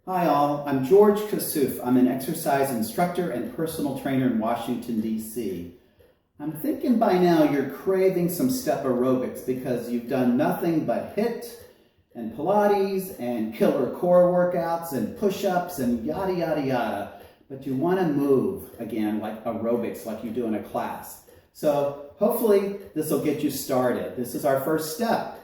Hi all, I'm George Kassouf. I'm an exercise instructor and personal trainer in Washington, D.C. I'm thinking by now you're craving some step aerobics because you've done nothing but HIIT and Pilates and killer core workouts and push-ups and yada yada yada. But you want to move again like aerobics, like you do in a class. So hopefully this will get you started. This is our first step.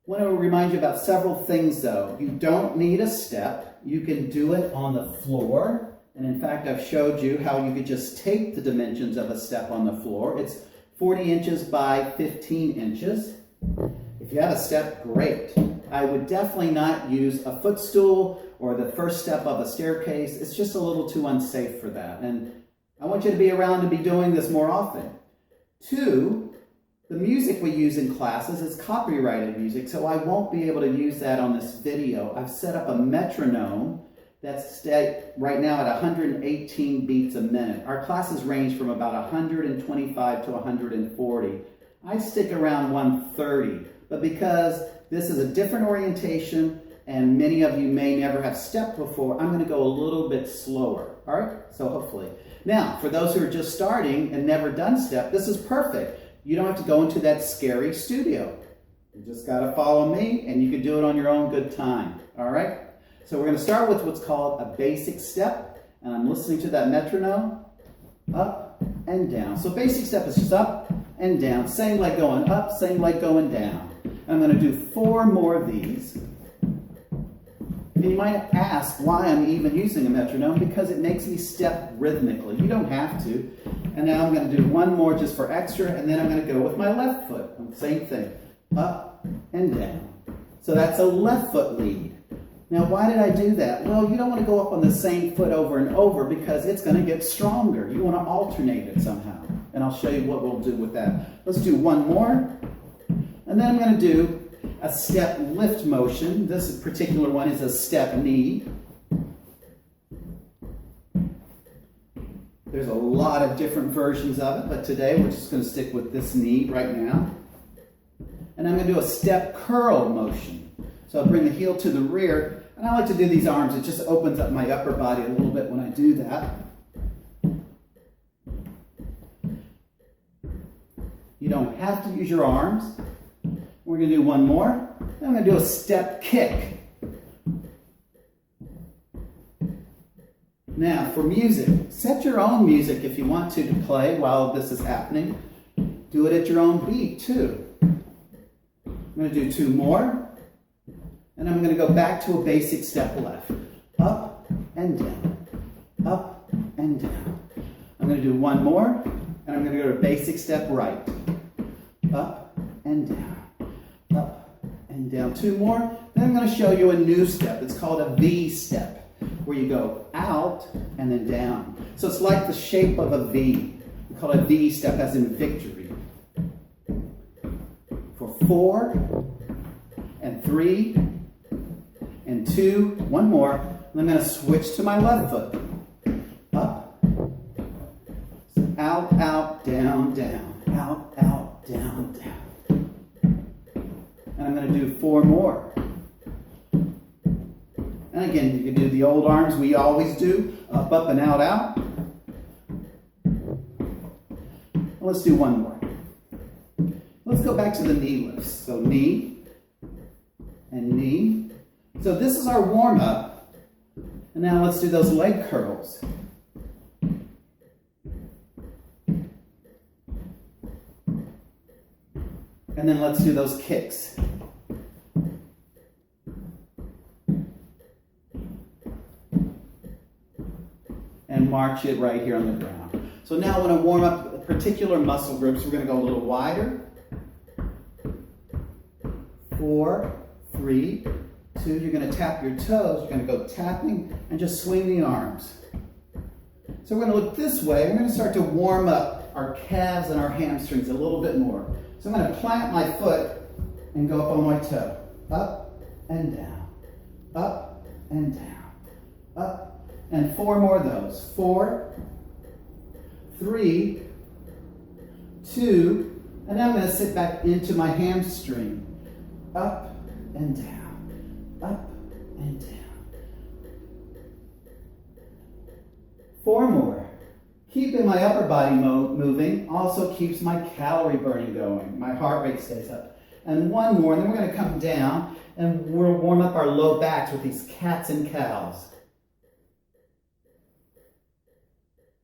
I want to remind you about several things though. You don't need a step. You can do it on the floor. And in fact, I've showed you how you could just take the dimensions of a step on the floor. It's 40 inches by 15 inches. If you have a step, great. I would definitely not use a footstool or the first step of a staircase. It's just a little too unsafe for that. And I want you to be around to be doing this more often. 2, the music we use in classes is copyrighted music, so I won't be able to use that on this video. I've set up a metronome that's right now at 118 beats a minute. Our classes range from about 125 to 140. I stick around 130, but because this is a different orientation and many of you may never have stepped before, I'm going to go a little bit slower. All right, so hopefully. Now, for those who are just starting and never done step, this is perfect. You don't have to go into that scary studio. You just got to follow me and you can do it on your own good time. All right? So we're going to start with what's called a basic step. And I'm listening to that metronome. Up and down. So basic step is just up and down. Same like going up, same like going down. I'm going to do 4 more of these. And you might ask why I'm even using a metronome, because it makes me step rhythmically. You don't have to. And now I'm going to do 1 more just for extra, and then I'm going to go with my left foot. Same thing, up and down. So that's a left foot lead. Now why did I do that? Well, you don't want to go up on the same foot over and over because it's going to get stronger. You want to alternate it somehow. And I'll show you what we'll do with that. Let's do 1 more. And then I'm going to do a step lift motion. This particular one is a step knee. There's a lot of different versions of it, but today we're just going to stick with this knee right now. And I'm going to do a step curl motion. So I'll bring the heel to the rear, and I like to do these arms. It just opens up my upper body a little bit when I do that. You don't have to use your arms. We're going to do 1 more. Then I'm going to do a step kick. Now, for music, set your own music if you want to play while this is happening. Do it at your own beat, too. I'm going to do 2 more. And I'm going to go back to a basic step left. Up and down. Up and down. I'm going to do 1 more. And I'm going to go to a basic step right. Up and down. Up and down. 2 more. Then I'm going to show you a new step. It's called a V step, where you go out and then down. So it's like the shape of a V. We call it a V step, as in victory. For 4 and 3 and 2, 1 more. And I'm going to switch to my left foot. Up, out, out, down, down. Out, out, down, down. And I'm going to do 4 more. And again, you can do the old arms we always do. Up, up, and out, out. Let's do 1 more. Let's go back to the knee lifts. So knee and knee. So this is our warm-up. And now let's do those leg curls. And then let's do those kicks. And march it right here on the ground. So now I want to warm up particular muscle groups. We're going to go a little wider. 4, 3, 2. You're going to tap your toes. You're going to go tapping and just swing the arms. So we're going to look this way. We're going to start to warm up our calves and our hamstrings a little bit more. So I'm going to plant my foot and go up on my toe. Up and down. Up and down. Up. And 4 more of those. 4, 3, 2, and now I'm going to sit back into my hamstring. Up and down. Up and down. 4 more. Keeping my upper body moving also keeps my calorie burning going. My heart rate stays up. And 1 more, and then we're going to come down and we'll warm up our low backs with these cats and cows.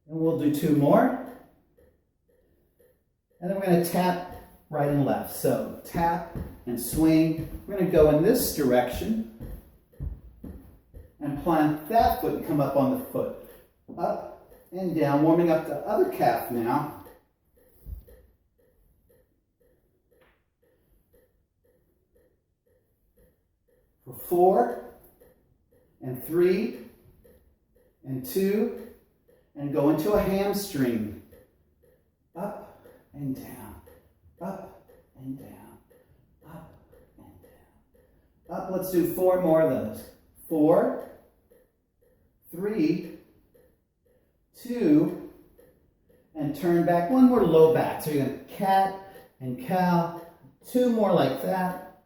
And we'll do 2 more. And then we're going to tap right and left. So tap and swing. We're going to go in this direction and plant that foot and come up on the foot. Up and down, warming up the other calf now. For 4 and 3 and 2 and go into a hamstring. Up and down, up and down, up and down. Up, let's do 4 more of those. 4, 3, 2, and turn back. 1 more low back. So you're going to cat and cow. 2 more like that.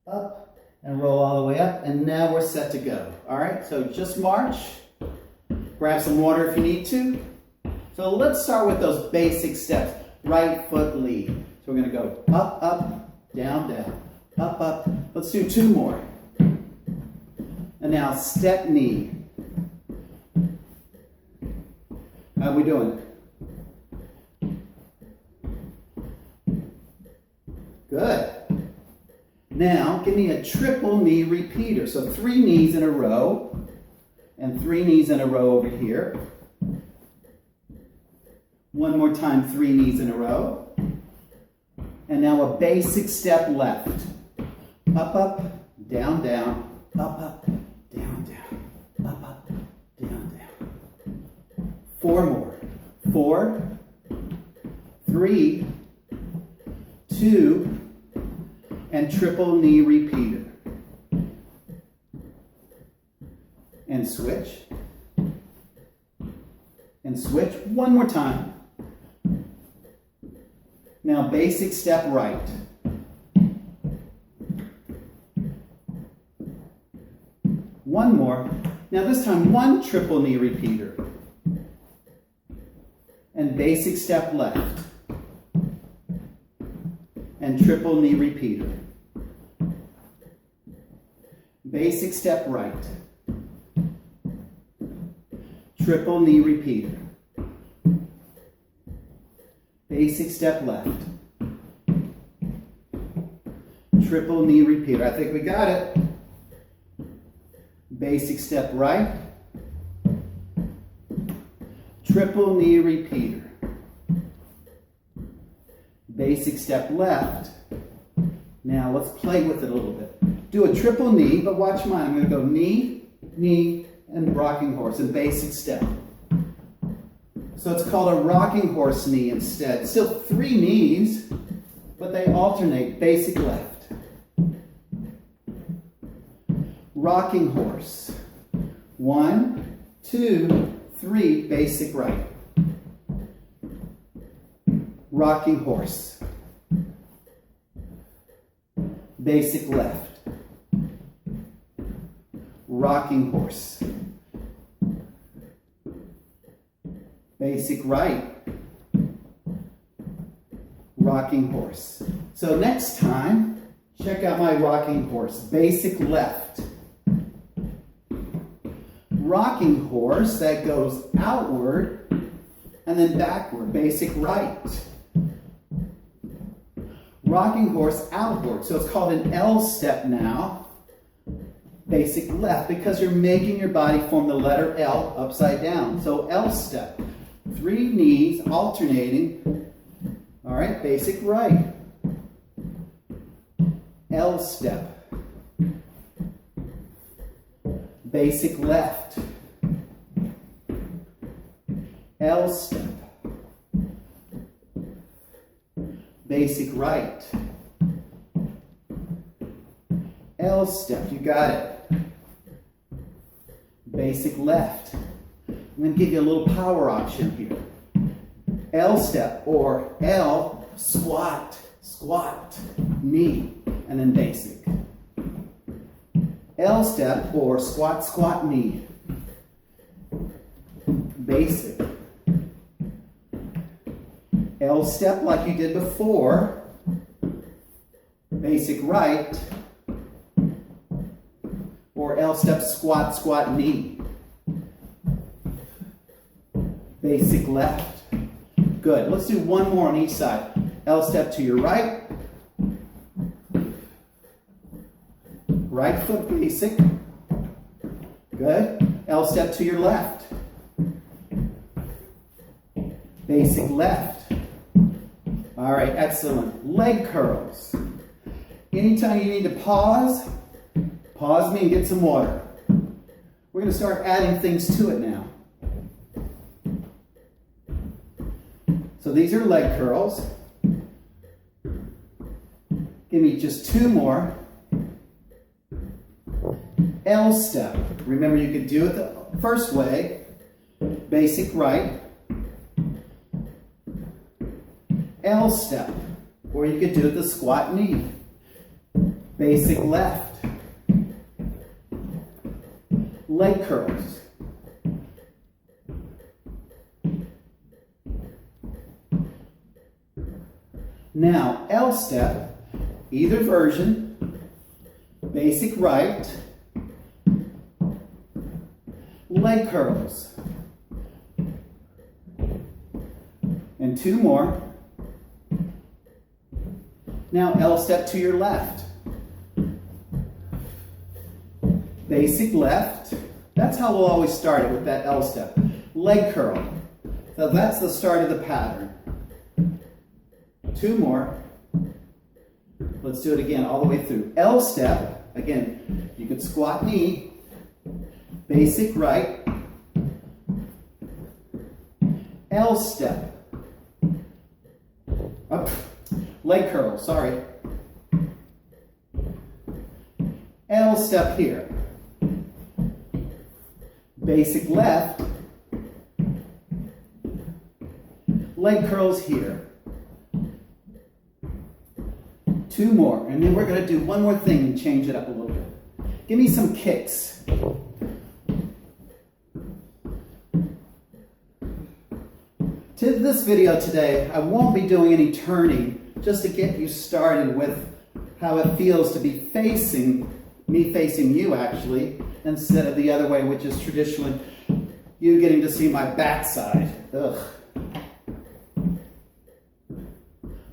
Up and roll all the way up. And now we're set to go. All right, so just march. Grab some water if you need to. So let's start with those basic steps. Right foot lead. So we're going to go up, up, down, down, up, up. Let's do 2 more. And now step knee. How are we doing? Good. Now, give me a triple knee repeater. So 3 knees in a row, and 3 knees in a row over here. 1 more time, 3 knees in a row. And now a basic step left. Up, up, down, down, up, up, down, down, up, up, down, down. 4 more. 4, 3, 2, and triple knee repeater. And switch. And switch. 1 more time. Now basic step right. One more. Now this time 1 triple knee repeater. And basic step left. And triple knee repeater. Basic step right. Triple knee repeater. Basic step left. Triple knee repeater. I think we got it. Basic step right. Triple knee repeater. Basic step left. Now let's play with it a little bit. Do a triple knee, but watch mine. I'm going to go knee, knee, and rocking horse in basic step. So it's called a rocking horse knee instead. Still 3 knees, but they alternate. Basic left. Rocking horse. 1, 2, 3, basic right. Rocking horse. Basic left. Rocking horse. Basic right. Rocking horse. So next time, check out my rocking horse. Basic left. Rocking horse, that goes outward and then backward. Basic right. Rocking horse outward. So it's called an L step now. Basic left, because you're making your body form the letter L upside down. So L step. 3 knees alternating. All right, basic right. L step. Basic left. L step. Basic right. L step, you got it. Basic left. I'm going to give you a little power option here. L step or L squat, squat, knee, and then basic. L step or squat, squat, knee. basic. L step like you did before, basic right, or L step squat, squat, knee. Basic left. Good. Let's do one more on each side. L step to your right. Right foot basic. Good. L step to your left. Basic left. All right, excellent. Leg curls. Anytime you need to pause, pause me and get some water. We're going to start adding things to it now. So these are leg curls. Give me just two more. L step. Remember, you could do it the first way. Basic right. L step. Or you could do it the squat knee. Basic left. Leg curls. Now, L step, either version, basic right, leg curls. And two more. Now, L step to your left. Basic left. That's how we'll always start it, with that L step. Leg curl. So that's the start of the pattern. Two more. Let's do it again all the way through. L step. Again, you could squat knee. Basic right. L step. Up. Leg curl, sorry. L step here. Basic left. Leg curls here. Two more, and then we're going to do one more thing and change it up a little bit. Give me some kicks. To this video today, I won't be doing any turning, just to get you started with how it feels to be facing, me facing you actually, instead of the other way, which is traditionally you getting to see my backside. Ugh.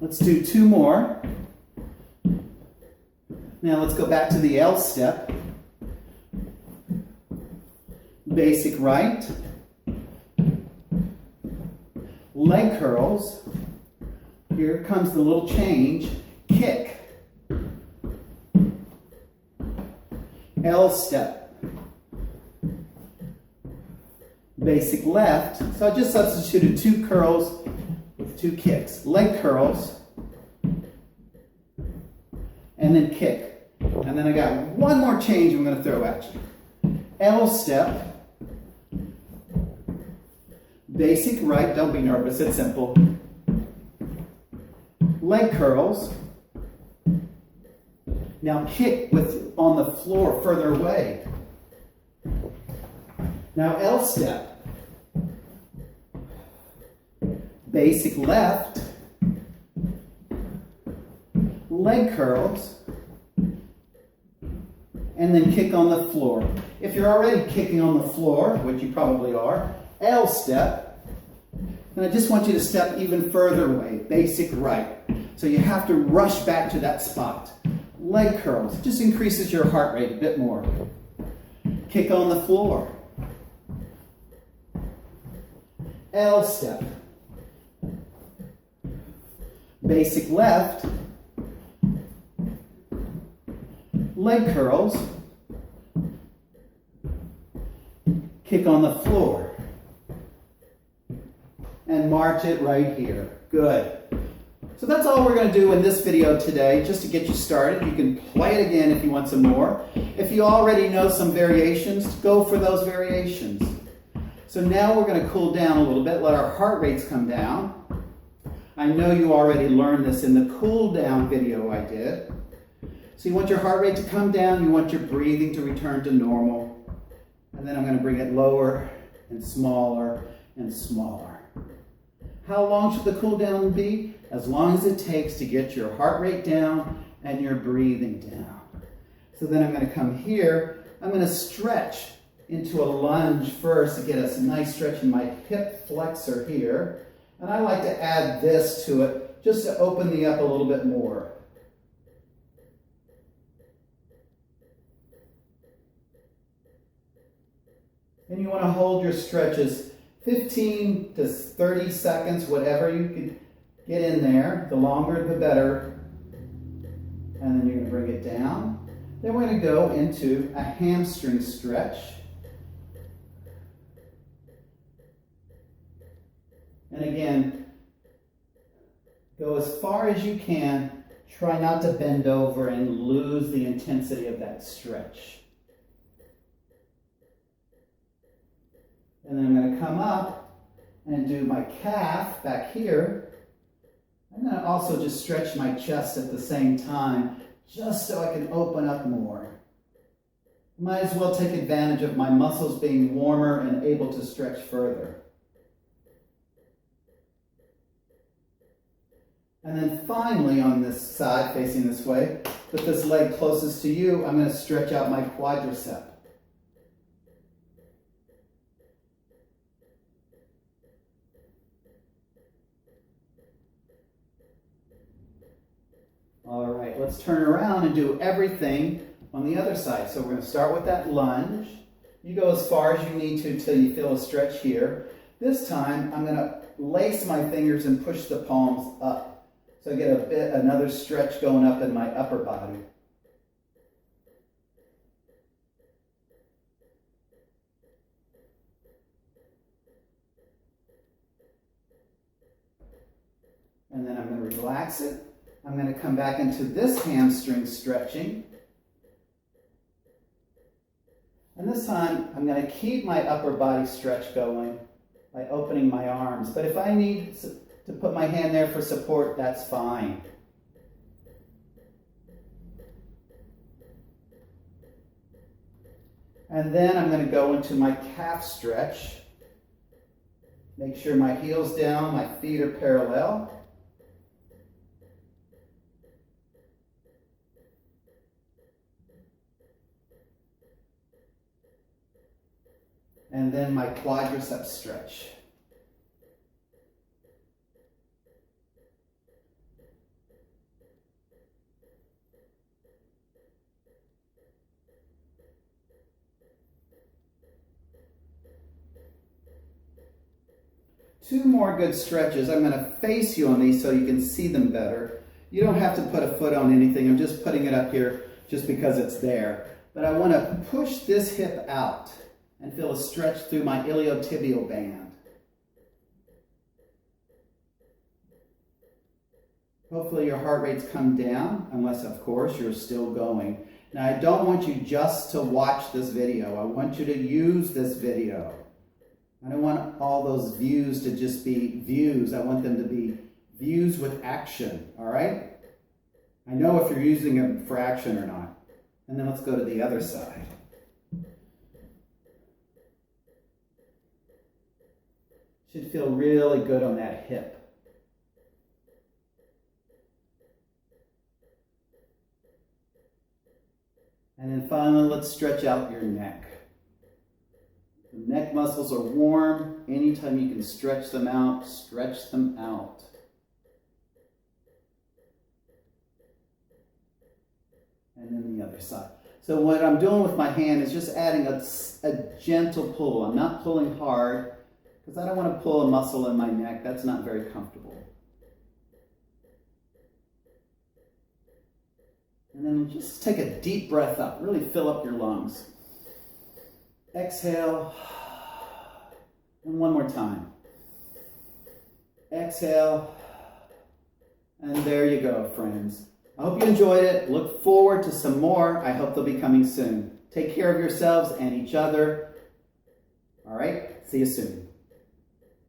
Let's do two more. Now let's go back to the L step. Basic right. Leg curls. Here comes the little change. Kick. L step. Basic left. So I just substituted two curls with two kicks. Leg curls. And then kick. And then I got one more change I'm going to throw at you. L step. Basic right. Don't be nervous. It's simple. Leg curls. Now kick with on the floor further away. Now L step. Basic left. Leg curls. And then kick on the floor. If you're already kicking on the floor, which you probably are, L step. And I just want you to step even further away, basic right. So you have to rush back to that spot. Leg curls, just increases your heart rate a bit more. Kick on the floor. L step. Basic left. Leg curls. Kick on the floor. And march it right here. Good. So that's all we're going to do in this video today, just to get you started. You can play it again if you want some more. If you already know some variations, go for those variations. So now we're going to cool down a little bit, let our heart rates come down. I know you already learned this in the cool down video I did. So you want your heart rate to come down, you want your breathing to return to normal. And then I'm going to bring it lower and smaller and smaller. How long should the cool down be? As long as it takes to get your heart rate down and your breathing down. So then I'm going to come here. I'm going to stretch into a lunge first to get a nice stretch in my hip flexor here. And I like to add this to it just to open me up a little bit more. And you want to hold your stretches 15 to 30 seconds, whatever you can get in there. The longer, the better. And then you're going to bring it down. Then we're going to go into a hamstring stretch. And again, go as far as you can. Try not to bend over and lose the intensity of that stretch. And then I'm going to come up and do my calf back here. I'm going to also just stretch my chest at the same time, just so I can open up more. Might as well take advantage of my muscles being warmer and able to stretch further. And then finally on this side, facing this way, with this leg closest to you, I'm going to stretch out my quadricep. All right, let's turn around and do everything on the other side. So we're going to start with that lunge. You go as far as you need to until you feel a stretch here. This time, I'm going to lace my fingers and push the palms up. So I get another stretch going up in my upper body. And then I'm going to relax it. I'm going to come back into this hamstring stretching. And this time, I'm going to keep my upper body stretch going by opening my arms. But if I need to put my hand there for support, that's fine. And then I'm going to go into my calf stretch. Make sure my heel's down, my feet are parallel. And then my quadricep stretch. Two more good stretches. I'm going to face you on these so you can see them better. You don't have to put a foot on anything. I'm just putting it up here just because it's there. But I want to push this hip out and feel a stretch through my iliotibial band. Hopefully your heart rate's come down, unless of course you're still going. Now I don't want you just to watch this video. I want you to use this video. I don't want all those views to just be views. I want them to be views with action, all right? I know if you're using them for action or not. And then let's go to the other side. Should feel really good on that hip. And then finally, let's stretch out your neck. The neck muscles are warm. Anytime you can stretch them out, stretch them out. And then the other side. So what I'm doing with my hand is just adding a gentle pull. I'm not pulling hard because I don't want to pull a muscle in my neck. That's not very comfortable. And then just take a deep breath up. Really fill up your lungs. Exhale. And one more time. Exhale. And there you go, friends. I hope you enjoyed it. Look forward to some more. I hope they'll be coming soon. Take care of yourselves and each other. All right? See you soon.